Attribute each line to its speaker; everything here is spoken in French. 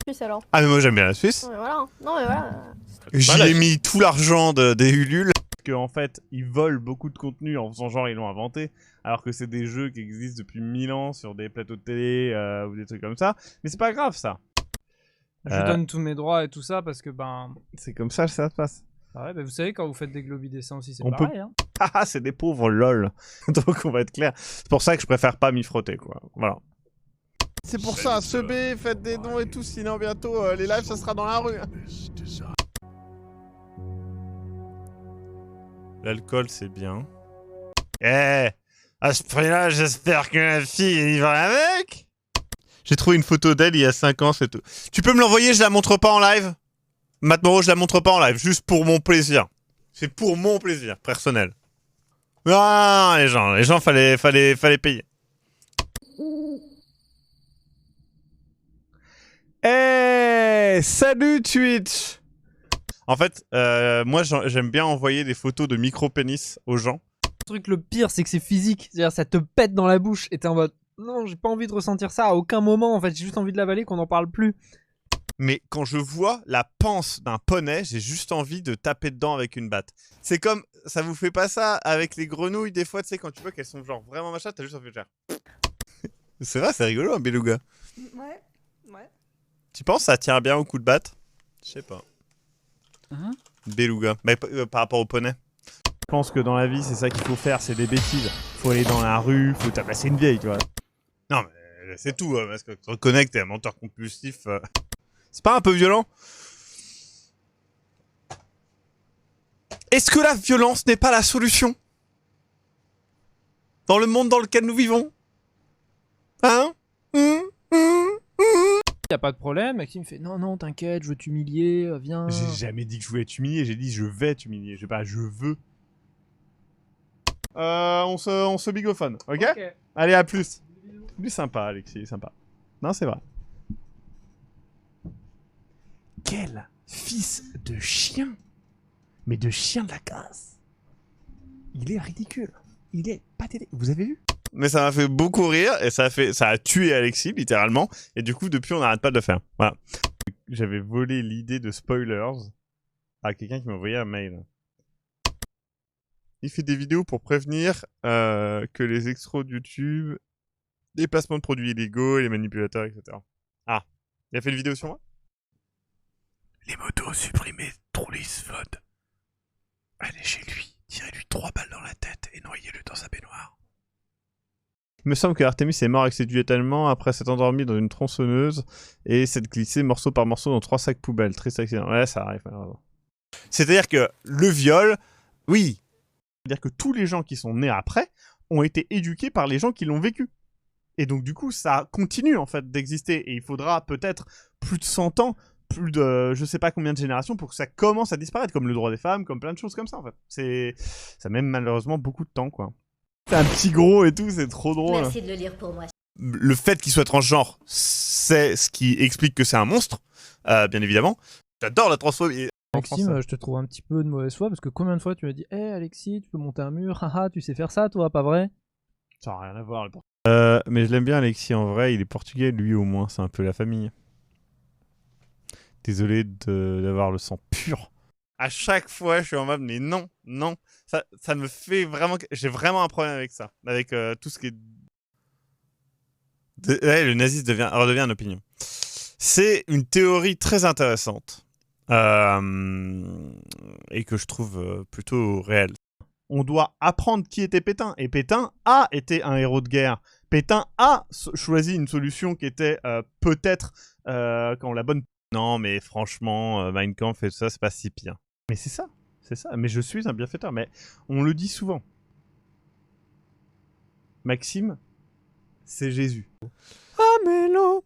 Speaker 1: Suisse alors.
Speaker 2: Ah mais moi j'aime bien la Suisse.
Speaker 1: Non mais voilà. Non mais voilà.
Speaker 2: J'y ai mis tout l'argent des Ulule. Que en fait ils volent beaucoup de contenu en faisant genre ils l'ont inventé, alors que c'est des jeux qui existent depuis 1000 ans sur des plateaux de télé ou des trucs comme ça. Mais c'est pas grave ça.
Speaker 3: Je donne tous mes droits et tout ça parce que ben...
Speaker 2: C'est comme ça que ça se passe.
Speaker 3: Ah ouais, bah vous savez quand vous faites des globidescents aussi c'est
Speaker 2: On
Speaker 3: pareil hein.
Speaker 2: Ah c'est des pauvres lol. Donc on va être clair. C'est pour ça que je préfère pas m'y frotter quoi. Voilà. C'est pour ça, sebez, faites des dons et tout, sinon bientôt les lives ça sera dans la rue. L'alcool c'est bien. Eh, à ce prix-là, j'espère que la fille y va avec. J'ai trouvé une photo d'elle il y a 5 ans, c'est tout. Tu peux me l'envoyer, je la montre pas en live. Maintenant, je la montre pas en live, juste pour mon plaisir. C'est pour mon plaisir personnel. Ah, les gens, fallait payer. Eh, salut Twitch. En fait, moi j'aime bien envoyer des photos de micro-pénis aux gens.
Speaker 3: Le truc le pire c'est que c'est physique, c'est-à-dire ça te pète dans la bouche et t'es en mode non j'ai pas envie de ressentir ça à aucun moment en fait, j'ai juste envie de l'avaler qu'on n'en parle plus.
Speaker 2: Mais quand je vois la panse d'un poney, j'ai juste envie de taper dedans avec une batte. C'est comme, ça vous fait pas ça avec les grenouilles des fois, tu sais, quand tu vois qu'elles sont genre vraiment machin, t'as juste envie de faire... C'est vrai, c'est rigolo un beluga.
Speaker 1: Ouais.
Speaker 2: Tu penses ça tient bien au coup de batte? Je sais pas. Beluga. Mais par rapport au poney. Je pense que dans la vie, c'est ça qu'il faut faire, c'est des bêtises. Faut aller dans la rue, faut tabasser une vieille, tu vois. Non, mais c'est tout, parce que tu te reconnais que t'es un menteur compulsif. C'est pas un peu violent? Est-ce que la violence n'est pas la solution? Dans le monde dans lequel nous vivons? Hein?
Speaker 3: Y'a pas de problème, Maxime fait non non t'inquiète, je veux t'humilier, viens.
Speaker 2: J'ai jamais dit que je voulais t'humilier, j'ai dit je vais t'humilier, je veux. On se bigophone, ok? Allez, à plus. Lui sympa, Alexis, sympa. Non, c'est vrai. Quel fils de chien! Mais de chien de la casse! Il est ridicule. Il est pathétique. Vous avez vu? Mais ça m'a fait beaucoup rire et ça a tué Alexis, littéralement. Et du coup, depuis, on n'arrête pas de le faire. Voilà. J'avais volé l'idée de spoilers à quelqu'un qui m'a envoyé un mail. Il fait des vidéos pour prévenir que les extros de YouTube, les placements de produits illégaux, les manipulateurs, etc. Ah, il a fait une vidéo sur moi? Les motos supprimées, Troulis VOD. Allez chez lui, tirez-lui 3 balles dans la tête et noyez-le dans sa baignoire. Il me semble que Artemis est mort avec ses duets allemands après s'être endormi dans une tronçonneuse et s'être glissé morceau par morceau dans 3 sacs poubelles. Triste accident. Ouais, ça arrive malheureusement. C'est-à-dire que le viol, oui. C'est-à-dire que tous les gens qui sont nés après ont été éduqués par les gens qui l'ont vécu. Et donc du coup, ça continue en fait d'exister. Et il faudra peut-être plus de 100 ans, plus de je sais pas combien de générations pour que ça commence à disparaître, comme le droit des femmes, comme plein de choses comme ça en fait. Ça met malheureusement beaucoup de temps quoi. C'est un petit gros et tout, c'est trop drôle.
Speaker 4: Merci de le lire pour moi.
Speaker 2: Le fait qu'il soit transgenre, c'est ce qui explique que c'est un monstre, bien évidemment. J'adore la transphobie.
Speaker 3: Maxime, je te trouve un petit peu de mauvaise foi parce que combien de fois tu m'as dit hey Alexis, tu peux monter un mur, haha, tu sais faire ça toi, pas vrai?
Speaker 2: Ça n'a rien à voir. Mais je l'aime bien Alexis en vrai, il est portugais, lui au moins, c'est un peu la famille. Désolé d'avoir le sang pur. À chaque fois, je suis en mode, mais non, non. Ça me fait vraiment... J'ai vraiment un problème avec ça. Avec tout ce qui est... Ouais, le nazisme redevient une opinion. C'est une théorie très intéressante. Et que je trouve plutôt réelle. On doit apprendre qui était Pétain. Et Pétain a été un héros de guerre. Pétain a choisi une solution qui était peut-être quand la bonne... Non, mais franchement, Mein Kampf et tout ça, c'est pas si pire. Mais c'est ça. Mais je suis un bienfaiteur. Mais on le dit souvent. Maxime, c'est Jésus. Amélo.